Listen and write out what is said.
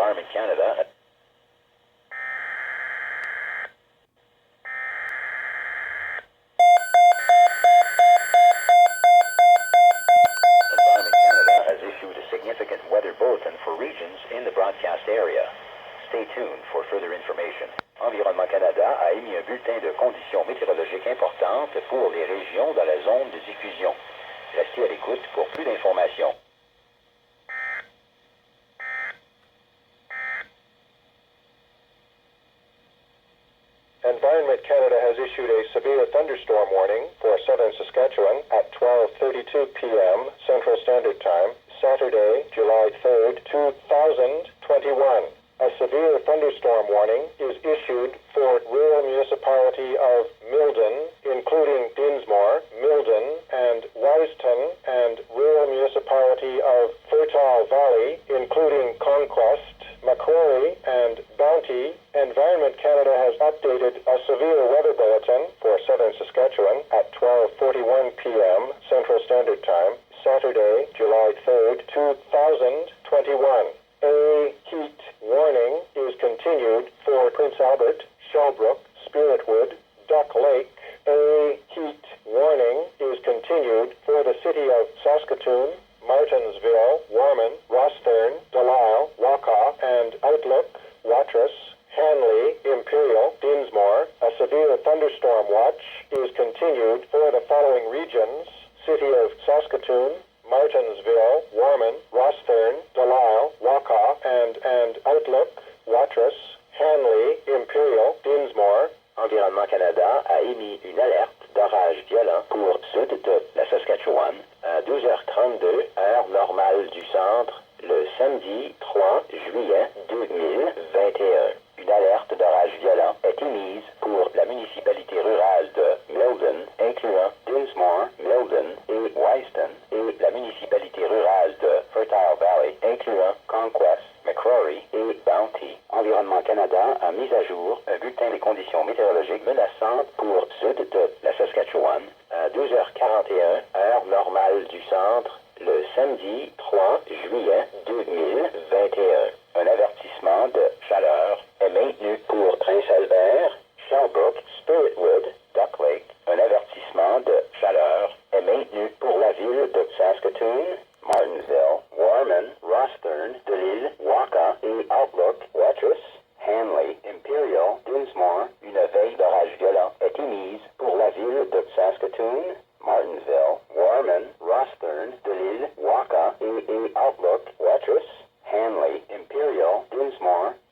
Environment Canada. Environment Canada has issued a significant weather bulletin for regions in the broadcast area. Stay tuned for further information. Environnement Canada a émis un bulletin de conditions météorologiques importantes pour les régions dans la zone de diffusion. Restez à l'écoute pour plus d'informations. Environment Canada has issued a severe thunderstorm warning for southern Saskatchewan at 12:32 p.m. Central Standard Time, Saturday, July 3rd, 2021. A severe thunderstorm warning is issued for rural municipality of Milden, including Dinsmore, Milden, and Wiston, and rural municipality of Fertile Valley, including Conquest, Macquarie, and Bounty. Environment Canada has updated a severe weather bulletin for southern Saskatchewan at 12:41 p.m. Central Standard Time, Saturday, July 3rd, 2021. A heat warning is continued for Prince Albert, Shellbrook, Spiritwood, Duck Lake. A heat warning is continued for the city of Saskatoon, Martensville, Warman, Rossthern, Delisle, Wakaw, and Outlook, Watrous, Hanley, Imperial, Dinsmore. A severe thunderstorm watch is continued for the following regions: city of Saskatoon, Martensville, Warman, Rossthern, Delisle, Wakaw, and Outlook, Watrous, Hanley, Imperial, Dinsmore. Environnement Canada a émis une alerte d'orage violent pour sud de la Saskatchewan à 12h32, heure normale du centre, le samedi 3 juillet 2021. Une alerte d'orage violent est émise pour la municipalité rurale de Milden, incluant Dinsmore, Milden et Wiston, et la municipalité rurale de Fertile Valley, incluant Conquest, Macquarie et Bounty. Environnement Canada a mis à jour un bulletin des conditions météorologiques menaçantes pour sud de la Saskatchewan à 12h41, heure normale du centre, le samedi 3 juillet 2021. Un avertissement de chaleur est maintenu pour Prince-Albert, Shellbrook, Spiritwood, Duck Lake. Un avertissement de chaleur est maintenu pour la ville de Saskatoon, Martensville, Warman, Rossthern, Delisle, Wakaw et Outlook, Watrous, Hanley, Imperial, Dinsmore. Une veille d'orage violent est émise pour la ville de Saskatoon, Martensville, Warman, Rossthern, Delisle, Wakaw et Outlook,